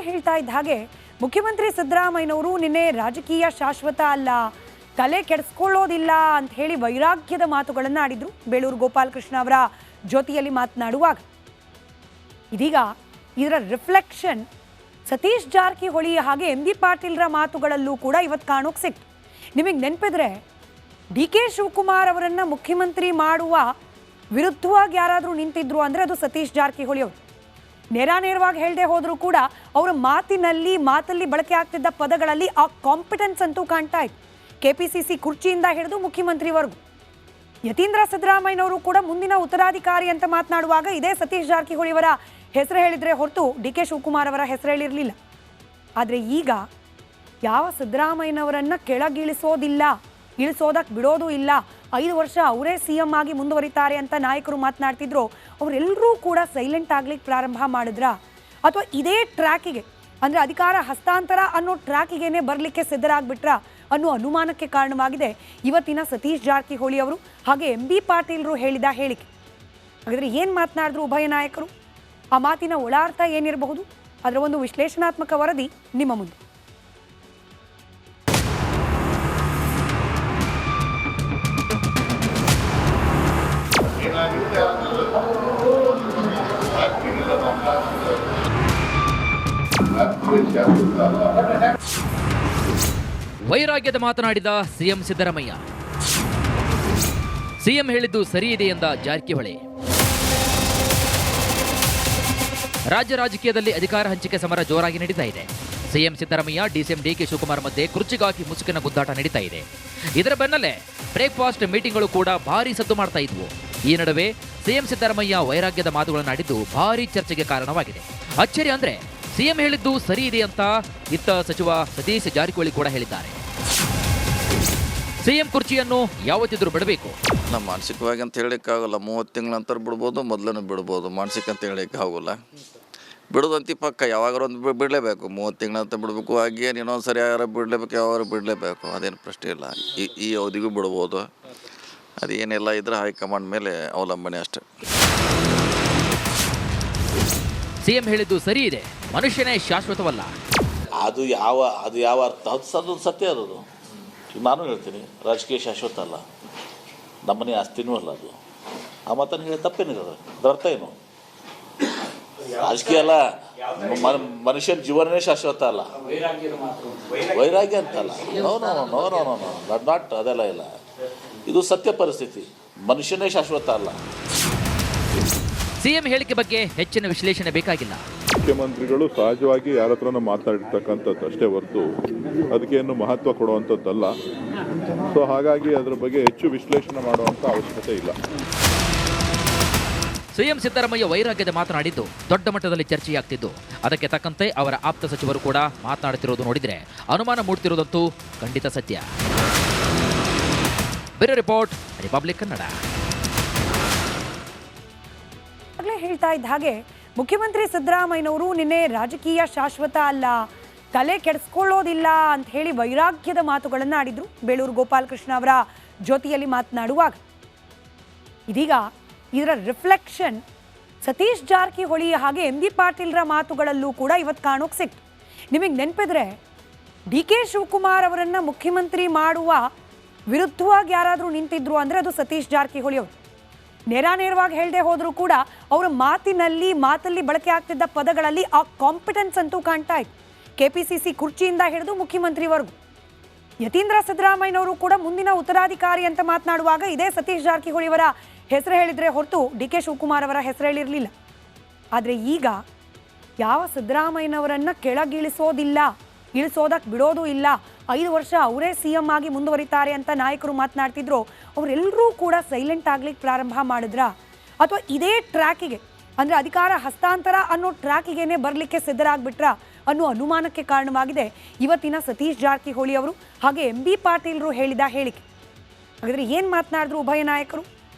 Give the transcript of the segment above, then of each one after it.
ಹೇಳ್ತಾ ಇದ್ದ ಹಾಗೆ ಮುಖ್ಯಮಂತ್ರಿ ಸಿದ್ದರಾಮಯ್ಯನವರು ನಿನ್ನೆ ರಾಜಕೀಯ ಶಾಶ್ವತ ಅಲ್ಲ, ತಲೆ ಕೆಡಿಸ್ಕೊಳ್ಳೋದಿಲ್ಲ ಅಂತ ಹೇಳಿ ವೈರಾಗ್ಯದ ಮಾತುಗಳನ್ನು ಆಡಿದ್ರು ಬೇಳೂರು ಗೋಪಾಲಕೃಷ್ಣ ಅವರ ಜೊತೆಯಲ್ಲಿ ಮಾತನಾಡುವಾಗ. ಇದೀಗ ಇದರ ರಿಫ್ಲೆಕ್ಷನ್ ಸತೀಶ್ ಜಾರಕಿಹೊಳಿ ಹಾಗೆ ಎಂ ಬಿ ಪಾಟೀಲ್ರ ಮಾತುಗಳಲ್ಲೂ ಕೂಡ ಇವತ್ತು ಕಾಣೋಕೆ ಸಿಕ್ತು. ನಿಮಗೆ ನೆನಪಿದ್ರೆ DK ಶಿವಕುಮಾರ್ ಅವರನ್ನ ಮುಖ್ಯಮಂತ್ರಿ ಮಾಡುವ ವಿರುದ್ಧವಾಗಿ ಯಾರಾದರೂ ನಿಂತಿದ್ರು ಅಂದರೆ ಅದು ಸತೀಶ್ ಜಾರಕಿಹೊಳಿ ಅವರು. ನೇರವಾಗಿ ಹೇಳದೆ ಹೋದರೂ ಕೂಡ ಅವರ ಮಾತಲ್ಲಿ ಬಳಕೆ ಆಗ್ತಿದ್ದ ಪದಗಳಲ್ಲಿ ಆ ಕಾಂಪಿಟೆನ್ಸ್ ಅಂತೂ ಕಾಣ್ತಾ ಇತ್ತು. KPCC ಕುರ್ಚಿಯಿಂದ ಹಿಡಿದು ಮುಖ್ಯಮಂತ್ರಿವರೆಗೂ. ಯತೀಂದ್ರ ಸಿದ್ದರಾಮಯ್ಯನವರು ಕೂಡ ಮುಂದಿನ ಉತ್ತರಾಧಿಕಾರಿ ಅಂತ ಮಾತನಾಡುವಾಗ ಇದೇ ಸತೀಶ್ ಜಾರಕಿಹೊಳಿ ಅವರ ಹೆಸರು ಹೇಳಿದ್ರೆ ಹೊರತು DK ಶಿವಕುಮಾರ್ ಅವರ ಹೆಸರು ಹೇಳಿರಲಿಲ್ಲ. ಆದರೆ ಈಗ ಯಾವ ಸಿದ್ದರಾಮಯ್ಯನವರನ್ನ ಕೆಳಗಿಳಿಸೋದಿಲ್ಲ, ಇಳಿಸೋದಕ್ಕೆ ಬಿಡೋದು ಇಲ್ಲ, 5 ವರ್ಷ ಅವರೇ CM ಆಗಿ ಮುಂದುವರಿತಾರೆ ಅಂತ ನಾಯಕರು ಮಾತನಾಡ್ತಿದ್ರು, ಅವರೆಲ್ಲರೂ ಕೂಡ ಸೈಲೆಂಟ್ ಆಗ್ಲಿಕ್ಕೆ ಪ್ರಾರಂಭ ಮಾಡಿದ್ರ ಅಥವಾ ಇದೇ ಟ್ರ್ಯಾಕಿಗೆ ಅಂದರೆ ಅಧಿಕಾರ ಹಸ್ತಾಂತರ ಅನ್ನೋ ಟ್ರ್ಯಾಕಿಗೇನೆ ಬರಲಿಕ್ಕೆ ಸಿದ್ಧರಾಗ್ಬಿಟ್ರ ಅನ್ನೋ ಅನುಮಾನಕ್ಕೆ ಕಾರಣವಾಗಿದೆ ಇವತ್ತಿನ ಸತೀಶ್ ಜಾರಕಿಹೊಳಿ ಅವರು ಹಾಗೆ MB ಪಾಟೀಲ್ರು ಹೇಳಿದ ಹೇಳಿಕೆ. ಹಾಗಾದರೆ ಏನು ಮಾತನಾಡಿದ್ರು ಉಭಯ ನಾಯಕರು, ಆ ಮಾತಿನ ಒಳಾರ್ಥ ಏನಿರಬಹುದು, ಅದರ ಒಂದು ವಿಶ್ಲೇಷಣಾತ್ಮಕ ವರದಿ ನಿಮ್ಮ ಮುಂದೆ. ವೈರಾಗ್ಯದ ಮಾತನಾಡಿದ ಸಿಎಂ ಸಿದ್ದರಾಮಯ್ಯ. ಸಿಎಂ ಹೇಳಿದ್ದು ಸರಿ ಇದೆ ಎಂದ ಜಾರಕಿಹೊಳಿ. ರಾಜ್ಯ ರಾಜಕೀಯದಲ್ಲಿ ಅಧಿಕಾರ ಹಂಚಿಕೆ ಸಮರ ಜೋರಾಗಿ ನಡೀತಾ ಇದೆ. CM Siddaramaiah DCM DK Shivakumar ಮಧ್ಯೆ ಕುರ್ಚಿಗಾಗಿ ಮುಸುಕಿನ ಗುದ್ದಾಟ ನಡೀತಾ ಇದೆ. ಇದರ ಬೆನ್ನಲ್ಲೇ ಬ್ರೇಕ್ಫಾಸ್ಟ್ ಮೀಟಿಂಗ್ಗಳು ಕೂಡ ಭಾರೀ ಸದ್ದು ಮಾಡ್ತಾ ಇದ್ವು. ಈ ನಡುವೆ ಸಿಎಂ ಸಿದ್ದರಾಮಯ್ಯ ವೈರಾಗ್ಯದ ಮಾತುಗಳನ್ನಾಡಿದ್ದು ಭಾರೀ ಚರ್ಚೆಗೆ ಕಾರಣವಾಗಿದೆ. ಅಚ್ಚರಿ ಅಂದ್ರೆ ಸಿಎಂ ಹೇಳಿದ್ದು ಸರಿ ಇದೆ ಅಂತ ಇತ್ತ ಸಚಿವ ಸತೀಶ್ ಜಾರಕಿಹೊಳಿ ಕೂಡ ಹೇಳಿದ್ದಾರೆ. ಸಿಎಂ ಕುರ್ಚಿಯನ್ನು ಯಾವತ್ತಿದ್ರೂ ಬಿಡಬೇಕು. ನಮ್ಮ ಮಾನಸಿಕವಾಗಿ ಅಂತ ಹೇಳೋಕ್ಕಾಗಲ್ಲ. 30 ತಿಂಗಳ ನಂತರ ಬಿಡ್ಬೋದು, ಮೊದಲನ್ನು ಬಿಡ್ಬೋದು. ಮಾನಸಿಕ ಅಂತ ಹೇಳೋಕ್ಕೆ ಆಗೋಲ್ಲ. ಬಿಡೋದಂತಿ ಪಕ್ಕ ಯಾವಾಗಾರು ಒಂದು ಬಿಡಲೇಬೇಕು. 30 ತಿಂಗಳ ಅಂತ ಬಿಡಬೇಕು, ಹಾಗೇನು ಇನ್ನೊಂದು ಸರಿ ಯಾರು ಬಿಡಲೇಬೇಕು, ಯಾವಾಗ ಬಿಡಲೇಬೇಕು, ಅದೇನು ಪ್ರಶ್ನೆ ಇಲ್ಲ. ಈ ಅವಧಿಗೂ ಬಿಡ್ಬೋದು. ಅದೇನೆಲ್ಲ ಇದ್ರೆ ಹೈಕಮಾಂಡ್ ಮೇಲೆ ಅವಲಂಬನೆ ಅಷ್ಟೇ. ಸಿಎಂ ಹೇಳಿದ್ದು ಸರಿ ಇದೆ, ಮನುಷ್ಯನೇ ಶಾಶ್ವತವಲ್ಲ. ಅದು ಯಾವ ಅರ್ಥ ಅದು ಸತ್ಯ ಅದು. ನಾನು ಹೇಳ್ತೀನಿ, ರಾಜಕೀಯ ಶಾಶ್ವತ ಅಲ್ಲ, ನಮ್ಮನೆ ಆಸ್ತಿನೂ ಅಲ್ಲ ಅದು. ಆ ಮಾತನ್ನು ಹೇಳಿ ತಪ್ಪೇನಿರೋದು, ಅದರ ಅರ್ಥ ಏನು? ರಾಜಕೀಯ ಅಲ್ಲ, ಮನುಷ್ಯನ ಜೀವನನೇ ಶಾಶ್ವತ ಅಲ್ಲ. ವೈರಾಗ್ಯ ಅಂತಲ್ಲ, ನೋ ನಾಟ್ ಅದೆಲ್ಲ ಇಲ್ಲ. ಇದು ಸತ್ಯ ಪರಿಸ್ಥಿತಿ. ಮನುಷ್ಯನೇ ಶಾಶ್ವತ ಅಲ್ಲ. ಸಿಎಂ ಹೇಳಿಕೆ ಬಗ್ಗೆ ಹೆಚ್ಚಿನ ವಿಶ್ಲೇಷಣೆ ಬೇಕಾಗಿಲ್ಲ. ಮುಖ್ಯಮಂತ್ರಿಗಳು ಸಹಜವಾಗಿ ಯಾರ ಹತ್ರನೂ ಮಾತಾಡಿರ್ತಕ್ಕಂಥದ್ದು ಅಷ್ಟೇ ಹೊರತು ಅದಕ್ಕೇನು ಮಹತ್ವ ಕೊಡುವಂಥದ್ದಲ್ಲ. ಸೊ ಹಾಗಾಗಿ ಅದರ ಬಗ್ಗೆ ಹೆಚ್ಚು ವಿಶ್ಲೇಷಣೆ ಮಾಡುವಂಥ ಅವಶ್ಯಕತೆ ಇಲ್ಲ. ಸಿಎಂ ಸಿದ್ದರಾಮಯ್ಯ ವೈರಾಗ್ಯದ ಮಾತನಾಡಿದ್ದು ದೊಡ್ಡ ಮಟ್ಟದಲ್ಲಿ ಚರ್ಚೆಯಾಗ್ತಿದ್ದು, ಅದಕ್ಕೆ ತಕ್ಕಂತೆ ಅವರ ಆಪ್ತ ಸಚಿವರು ಕೂಡ ಮಾತನಾಡುತ್ತಿರುವುದು ನೋಡಿದರೆ ಅನುಮಾನ ಮೂಡುತ್ತಿರುವುದಂತೂ ಖಂಡಿತ ಸತ್ಯ. Bureau report, republic Kannada. ಹೇಳ್ತಾ ಇದ್ದ ಹಾಗೆ ಮುಖ್ಯಮಂತ್ರಿ ಸಿದ್ದರಾಮಯ್ಯನವರು ನಿನ್ನೆ ರಾಜಕೀಯ ಶಾಶ್ವತ ಅಲ್ಲ, ತಲೆ ಕೆಡಿಸ್ಕೊಳ್ಳೋದಿಲ್ಲ ಅಂತ ಹೇಳಿ ವೈರಾಗ್ಯದ ಮಾತುಗಳನ್ನು ಆಡಿದ್ರು ಬೇಳೂರು ಗೋಪಾಲಕೃಷ್ಣ ಅವರ ಜೊತೆಯಲ್ಲಿ ಮಾತನಾಡುವಾಗ. ಇದೀಗ ಇದರ ರಿಫ್ಲೆಕ್ಷನ್ ಸತೀಶ್ ಜಾರಕಿಹೊಳಿ ಹಾಗೆ MB ಪಾಟೀಲ್ರ ಮಾತುಗಳಲ್ಲೂ ಕೂಡ ಇವತ್ತು ಕಾಣೋಕೆ ಸಿಕ್ತು. ನಿಮಗೆ ನೆನಪಿದ್ರೆ DK ಶಿವಕುಮಾರ್ ಅವರನ್ನ ಮುಖ್ಯಮಂತ್ರಿ ಮಾಡುವ ವಿರುದ್ಧವಾಗಿ ಯಾರಾದರೂ ನಿಂತಿದ್ರು ಅಂದರೆ ಅದು ಸತೀಶ್ ಜಾರಕಿಹೊಳಿ ಅವರು. ನೇರವಾಗಿ ಹೇಳದೆ ಹೋದರೂ ಕೂಡ ಅವರ ಮಾತಲ್ಲಿ ಬಳಕೆ ಆಗ್ತಿದ್ದ ಪದಗಳಲ್ಲಿ ಆ ಕಾಂಪಿಟೆನ್ಸ್ ಅಂತೂ ಕಾಣ್ತಾ ಇತ್ತು. KPCC ಕುರ್ಚಿಯಿಂದ ಹಿಡಿದು ಮುಖ್ಯಮಂತ್ರಿವರೆಗೂ. ಯತೀಂದ್ರ ಸಿದ್ದರಾಮಯ್ಯನವರು ಕೂಡ ಮುಂದಿನ ಉತ್ತರಾಧಿಕಾರಿ ಅಂತ ಮಾತನಾಡುವಾಗ ಇದೇ ಸತೀಶ್ ಜಾರಕಿಹೊಳಿ ಅವರ ಹೆಸರು ಹೇಳಿದ್ರೆ ಹೊರತು DK ಶಿವಕುಮಾರ್ ಅವರ ಹೆಸರು ಹೇಳಿರಲಿಲ್ಲ. ಆದರೆ ಈಗ ಯಾವ ಸಿದ್ದರಾಮಯ್ಯನವರನ್ನ ಕೆಳಗಿಳಿಸೋದಿಲ್ಲ, ಇಳಿಸೋದಕ್ಕೆ ಬಿಡೋದು ಇಲ್ಲ, 5 ವರ್ಷ ಅವರೇ CM ಆಗಿ ಮುಂದುವರಿತಾರೆ ಅಂತ ನಾಯಕರು ಮಾತನಾಡ್ತಿದ್ರು, ಅವರೆಲ್ಲರೂ ಕೂಡ ಸೈಲೆಂಟ್ ಆಗ್ಲಿಕ್ಕೆ ಪ್ರಾರಂಭ ಮಾಡಿದ್ರ ಅಥವಾ ಇದೇ ಟ್ರ್ಯಾಕಿಗೆ ಅಂದರೆ ಅಧಿಕಾರ ಹಸ್ತಾಂತರ ಅನ್ನೋ ಟ್ರ್ಯಾಕಿಗೇನೆ ಬರಲಿಕ್ಕೆ ಸಿದ್ಧರಾಗ್ಬಿಟ್ರ ಅನ್ನೋ ಅನುಮಾನಕ್ಕೆ ಕಾರಣವಾಗಿದೆ ಇವತ್ತಿನ ಸತೀಶ್ ಜಾರಕಿಹೊಳಿ ಅವರು ಹಾಗೆ MB ಪಾಟೀಲ್ರು ಹೇಳಿದ ಹೇಳಿಕೆ. ಹಾಗಾದರೆ ಏನು ಮಾತನಾಡಿದ್ರು ಉಭಯ ನಾಯಕರು,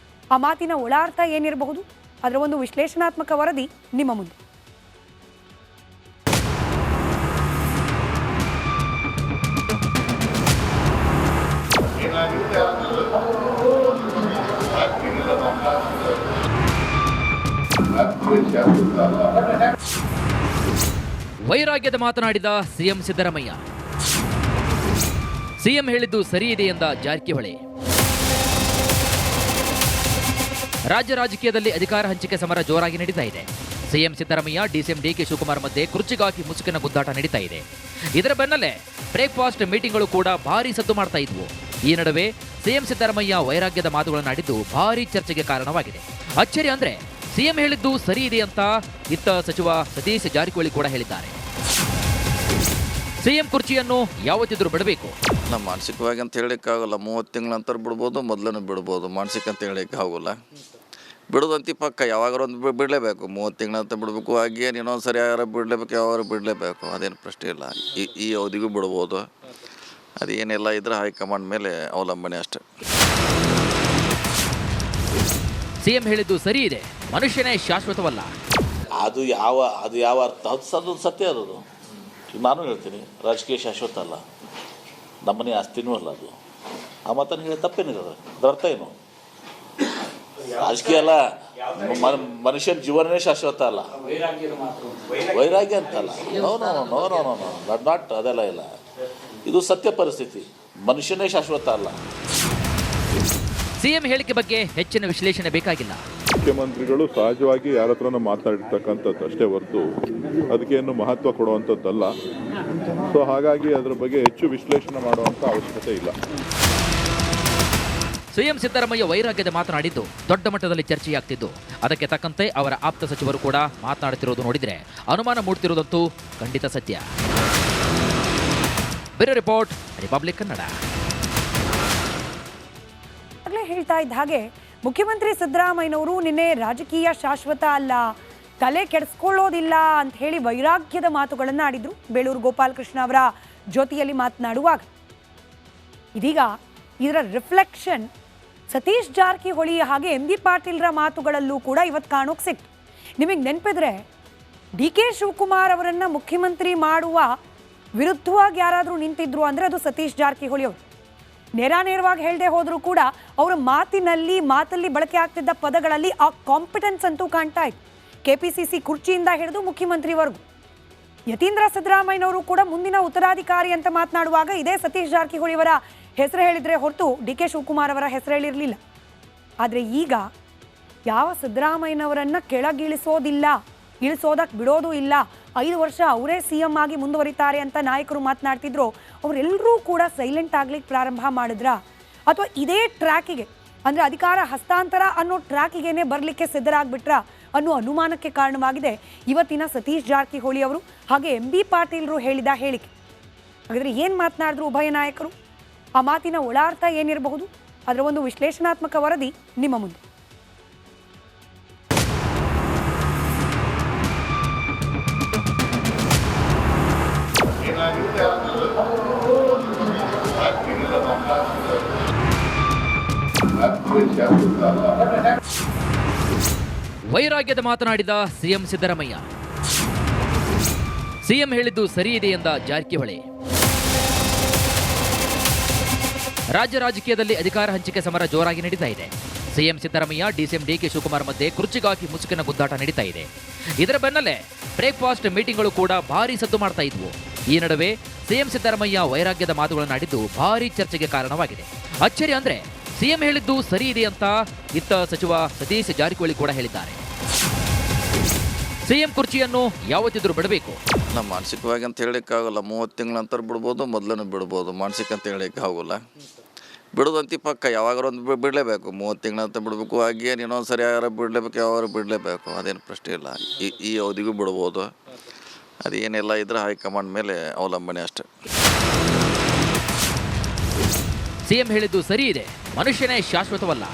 ಆ ಮಾತಿನ ಒಳಾರ್ಥ ಏನಿರಬಹುದು, ಅದರ ಒಂದು ವಿಶ್ಲೇಷಣಾತ್ಮಕ ವರದಿ ನಿಮ್ಮ ಮುಂದೆ. ವೈರಾಗ್ಯದ ಮಾತನಾಡಿದ ಸಿಎಂ ಸಿದ್ದರಾಮಯ್ಯ. ಸಿಎಂ ಹೇಳಿದ್ದು ಸರಿ ಇದೆ ಎಂದ ಜಾರಕಿಹೊಳಿ. ರಾಜ್ಯ ರಾಜಕೀಯದಲ್ಲಿ ಅಧಿಕಾರ ಹಂಚಿಕೆ ಸಮರ ಜೋರಾಗಿ ನಡೀತಾ ಇದೆ. CM Siddaramaiah DCM DK Shivakumar ಮಧ್ಯೆ ಕುರ್ಚಿಗಾಗಿ ಮುಸುಕಿನ ಗುದ್ದಾಟ ನಡೀತಾ ಇದೆ. ಇದರ ಬೆನ್ನಲ್ಲೇ ಬ್ರೇಕ್ಫಾಸ್ಟ್ ಮೀಟಿಂಗ್ಗಳು ಕೂಡ ಭಾರಿ ಸದ್ದು ಮಾಡ್ತಾ ಇದ್ವು. ಈ ನಡುವೆ ಸಿಎಂ ಸಿದ್ದರಾಮಯ್ಯ ವೈರಾಗ್ಯದ ಮಾತುಗಳನ್ನಾಡಿದ್ದು ಭಾರಿ ಚರ್ಚೆಗೆ ಕಾರಣವಾಗಿದೆ. ಅಚ್ಚರಿ ಅಂದ್ರೆ ಸಿಎಂ ಹೇಳಿದ್ದು ಸರಿ ಇದೆ ಅಂತ ಇತ್ತ ಸಚಿವ ಸತೀಶ್ ಜಾರಕಿಹೊಳಿ ಕೂಡ ಹೇಳಿದ್ದಾರೆ. ಸಿಎಂ ಕುರ್ಚಿಯನ್ನು ಯಾವತ್ತಿದ್ರೂ ಬಿಡಬೇಕು. ನಮ್ಮ ಮಾನಸಿಕವಾಗಿ ಅಂತ ಹೇಳಲಿಕ್ಕಾಗಲ್ಲ. 30 ತಿಂಗಳ ನಂತರ ಬಿಡ್ಬೋದು, ಮೊದಲೇ ಬಿಡ್ಬೋದು. ಮಾನಸಿಕ ಅಂತ ಹೇಳಲಿಕ್ಕೆ ಆಗೋಲ್ಲ. ಬಿಡೋದಂತಿ ಪಕ್ಕ ಯಾವಾಗಾರ ಒಂದು ಬಿಡಲೇಬೇಕು. 30 ತಿಂಗಳ ನಂತರ ಬಿಡಬೇಕು. ಹಾಗೇನು ಇನ್ನೊಂದು ಸರಿ ಯಾರು ಬಿಡಲೇಬೇಕು, ಯಾವಾಗ ಬಿಡಲೇಬೇಕು, ಅದೇನು ಪ್ರಶ್ನೆ ಇಲ್ಲ. ಈ ಅವಧಿಗೂ ಬಿಡ್ಬೋದು. ಅದೇನೆಲ್ಲ ಇದ್ರೆ ಹೈಕಮಾಂಡ್ ಮೇಲೆ ಅವಲಂಬನೆ ಅಷ್ಟೆ. ಸಿಎಂ ಹೇಳಿದ್ದು ಸರಿ ಇದೆ, ಮನುಷ್ಯನೇ ಶಾಶ್ವತವಲ್ಲ. ಅದು ಯಾವ ಅರ್ಥ ಅದು ಸತ್ಯ ಅದು. ನಾನು ಹೇಳ್ತೀನಿ, ರಾಜಕೀಯ ಶಾಶ್ವತ ಅಲ್ಲ, ನಮ್ಮನೆ ಆಸ್ತಿನೂ ಅಲ್ಲ ಅದು. ಆ ಮಾತನ್ನು ಹೇಳಿ ತಪ್ಪೇನಿದೆ, ಅದರ ಅರ್ಥ ಏನು? ರಾಜಕೀಯ ಅಲ್ಲ, ಮನುಷ್ಯನ ಜೀವನನೇ ಶಾಶ್ವತ ಅಲ್ಲ. ವೈರಾಗ್ಯ ಅಂತಲ್ಲ, ನೋ ನಾಟ್ ಅದೆಲ್ಲ ಇಲ್ಲ. ಇದು ಸತ್ಯ ಪರಿಸ್ಥಿತಿ. ಮನುಷ್ಯನೇ ಶಾಶ್ವತ ಅಲ್ಲ. ಸಿಎಂ ಹೇಳಿಕೆ ಬಗ್ಗೆ ಹೆಚ್ಚಿನ ವಿಶ್ಲೇಷಣೆ ಬೇಕಾಗಿಲ್ಲ. ಮುಖ್ಯಮಂತ್ರಿಗಳು ಸಹಜವಾಗಿ ಯಾರ ಹತ್ರನೂ ಮಾತಾಡಿರ್ತಕ್ಕಂಥದ್ದು ಅಷ್ಟೇ ಹೊರತು ಅದಕ್ಕೇನು ಮಹತ್ವ ಕೊಡುವಂಥದ್ದಲ್ಲ. ಸೊ ಹಾಗಾಗಿ ಅದ್ರ ಬಗ್ಗೆ ಹೆಚ್ಚು ವಿಶ್ಲೇಷಣೆ ಮಾಡುವಂಥ ಅವಶ್ಯಕತೆ ಇಲ್ಲ. ಸಿಎಂ ಸಿದ್ದರಾಮಯ್ಯ ವೈರಾಗ್ಯದ ಮಾತನಾಡಿದ್ದು ದೊಡ್ಡ ಮಟ್ಟದಲ್ಲಿ ಚರ್ಚೆಯಾಗ್ತಿದ್ದು, ಅದಕ್ಕೆ ತಕ್ಕಂತೆ ಅವರ ಆಪ್ತ ಸಚಿವರು ಕೂಡ ಮಾತನಾಡುತ್ತಿರುವುದು ನೋಡಿದರೆ ಅನುಮಾನ ಮೂಡ್ತಿರುವುದಂತೂ ಖಂಡಿತ ಸತ್ಯ. Bureau report, republic Kannada. ಆಗಲೇ ಹೇಳ್ತಾ ಇದ್ದ ಹಾಗೆ ಮುಖ್ಯಮಂತ್ರಿ ಸಿದ್ದರಾಮಯ್ಯನವರು ನಿನ್ನೆ ರಾಜಕೀಯ ಶಾಶ್ವತ ಅಲ್ಲ, ತಲೆ ಕೆಡಿಸ್ಕೊಳ್ಳೋದಿಲ್ಲ ಅಂತ ಹೇಳಿ ವೈರಾಗ್ಯದ ಮಾತುಗಳನ್ನು ಆಡಿದ್ರು ಬೇಳೂರು ಗೋಪಾಲಕೃಷ್ಣ ಅವರ ಜೊತೆಯಲ್ಲಿ ಮಾತನಾಡುವಾಗ. ಇದೀಗ ಇದರ ರಿಫ್ಲೆಕ್ಷನ್ ಸತೀಶ್ ಜಾರಕಿಹೊಳಿ ಹಾಗೆ ಎಂ ಬಿ ಪಾಟೀಲ್ರ ಮಾತುಗಳಲ್ಲೂ ಕೂಡ ಇವತ್ತು ಕಾಣೋಕೆ ಸಿಕ್ತು. ನಿಮಗೆ ನೆನಪಿದ್ರೆ ಡಿ.ಕೆ. ಶಿವಕುಮಾರ್ ಅವರನ್ನು ಮುಖ್ಯಮಂತ್ರಿ ಮಾಡುವ ವಿರುದ್ಧವಾಗಿ ಯಾರಾದರೂ ನಿಂತಿದ್ರು ಅಂದರೆ ಅದು ಸತೀಶ್ ಜಾರಕಿಹೊಳಿ ಅವರು. ನೇರವಾಗಿ ಹೇಳದೆ ಹೋದರೂ ಕೂಡ ಅವರ ಮಾತಲ್ಲಿ ಬಳಕೆ ಆಗ್ತಿದ್ದ ಪದಗಳಲ್ಲಿ ಆ ಕಾಂಪಿಟೆನ್ಸ್ ಅಂತೂ ಕಾಣ್ತಾ ಇತ್ತು. KPCC ಕುರ್ಚಿಯಿಂದ ಹಿಡಿದು ಮುಖ್ಯಮಂತ್ರಿವರೆಗೂ. ಯತೀಂದ್ರ ಸಿದ್ದರಾಮಯ್ಯನವರು ಕೂಡ ಮುಂದಿನ ಉತ್ತರಾಧಿಕಾರಿ ಅಂತ ಮಾತನಾಡುವಾಗ ಇದೇ ಸತೀಶ್ ಜಾರಕಿಹೊಳಿ ಅವರ ಹೆಸರು ಹೇಳಿದರೆ ಹೊರತು ಡಿ.ಕೆ. ಶಿವಕುಮಾರ್ ಅವರ ಹೆಸರು ಹೇಳಿರಲಿಲ್ಲ. ಆದರೆ ಈಗ ಯಾವ ಸಿದ್ದರಾಮಯ್ಯನವರನ್ನು ಕೆಳಗಿಳಿಸೋದಿಲ್ಲ, ಇಳಿಸೋದಕ್ಕೆ ಬಿಡೋದು ಇಲ್ಲ, 5 ವರ್ಷ ಅವರೇ CM ಆಗಿ ಮುಂದುವರಿತಾರೆ ಅಂತ ನಾಯಕರು ಮಾತನಾಡ್ತಿದ್ರು, ಅವರೆಲ್ಲರೂ ಕೂಡ ಸೈಲೆಂಟ್ ಆಗ್ಲಿಕ್ಕೆ ಪ್ರಾರಂಭ ಮಾಡಿದ್ರ ಅಥವಾ ಇದೇ ಟ್ರ್ಯಾಕಿಗೆ ಅಂದರೆ ಅಧಿಕಾರ ಹಸ್ತಾಂತರ ಅನ್ನೋ ಟ್ರ್ಯಾಕಿಗೇನೆ ಬರಲಿಕ್ಕೆ ಸಿದ್ಧರಾಗ್ಬಿಟ್ರ ಅನ್ನೋ ಅನುಮಾನಕ್ಕೆ ಕಾರಣವಾಗಿದೆ ಇವತ್ತಿನ ಸತೀಶ್ ಜಾರಕಿಹೊಳಿ ಅವರು ಹಾಗೆ ಎಂ ಬಿ ಪಾಟೀಲ್ರು ಹೇಳಿದ ಹೇಳಿಕೆ. ಹಾಗಾದರೆ ಏನು ಮಾತನಾಡಿದ್ರು ಉಭಯ ನಾಯಕರು, ಆ ಮಾತಿನ ಒಳಾರ್ಥ ಏನಿರಬಹುದು, ಅದರ ಒಂದು ವಿಶ್ಲೇಷಣಾತ್ಮಕ ವರದಿ ನಿಮ್ಮ ಮುಂದೆ. ವೈರಾಗ್ಯದ ಮಾತನಾಡಿದ ಸಿಎಂ ಸಿದ್ದರಾಮಯ್ಯ. ಸಿಎಂ ಹೇಳಿದ್ದು ಸರಿ ಇದೆ ಎಂದ ಜಾರಕಿಹೊಳಿ. ರಾಜ್ಯ ರಾಜಕೀಯದಲ್ಲಿ ಅಧಿಕಾರ ಹಂಚಿಕೆ ಸಮರ ಜೋರಾಗಿ ನಡೀತಾ ಇದೆ. CM Siddaramaiah DCM DK Shivakumar ಮಧ್ಯೆ ಕುರ್ಚಿಗಾಗಿ ಮುಸುಕಿನ ಗುದ್ದಾಟ ನಡೀತಾ ಇದೆ. ಇದರ ಬೆನ್ನಲ್ಲೇ ಬ್ರೇಕ್ಫಾಸ್ಟ್ ಮೀಟಿಂಗ್ಗಳು ಕೂಡ ಭಾರಿ ಸದ್ದು ಮಾಡ್ತಾ ಇದ್ವು. ಈ ನಡುವೆ ಸಿಎಂ ಸಿದ್ದರಾಮಯ್ಯ ವೈರಾಗ್ಯದ ಮಾತುಗಳನ್ನಾಡಿದ್ದು ಭಾರಿ ಚರ್ಚೆಗೆ ಕಾರಣವಾಗಿದೆ. ಅಚ್ಚರಿ ಅಂದ್ರೆ ಸಿಎಂ ಹೇಳಿದ್ದು ಸರಿ ಇದೆ ಅಂತ ಇತ್ತ ಸಚಿವ ಸತೀಶ್ ಜಾರಕಿಹೊಳಿ ಕೂಡ ಹೇಳಿದ್ದಾರೆ. ಸಿಎಂ ಕುರ್ಚಿಯನ್ನು ಯಾವತ್ತಿದ್ರೂ ಬಿಡಬೇಕು. ನಮ್ಮ ಮಾನಸಿಕವಾಗಿ ಅಂತ ಹೇಳಲಿಕ್ಕಾಗಲ್ಲ. 30 ತಿಂಗಳ ನಂತರ ಬಿಡ್ಬೋದು, ಮೊದಲೇ ಬಿಡ್ಬೋದು. ಮಾನಸಿಕ ಅಂತ ಹೇಳಲಿಕ್ಕೆ ಆಗೋಲ್ಲ. ಬಿಡೋದಂತಿ ಪಕ್ಕ ಯಾವಾಗಾರ ಒಂದು ಬಿಡಲೇಬೇಕು. 30 ತಿಂಗಳ ನಂತರ ಬಿಡಬೇಕು. ಹಾಗೇನು ಇನ್ನೊಂದು ಸರಿ ಯಾರು ಬಿಡಲೇಬೇಕು, ಯಾವಾಗ ಬಿಡಲೇಬೇಕು, ಅದೇನು ಪ್ರಶ್ನೆ ಇಲ್ಲ. ಈ ಅವಧಿಗೂ ಬಿಡ್ಬೋದು. ಅದೇನೆಲ್ಲ ಇದ್ರೆ ಹೈಕಮಾಂಡ್ ಮೇಲೆ ಅವಲಂಬನೆ ಅಷ್ಟೆ. ಸಿಎಂ ಹೇಳಿದ್ದು ಸರಿ ಇದೆ, ಮನುಷ್ಯನೇ ಶಾಶ್ವತವಲ್ಲ.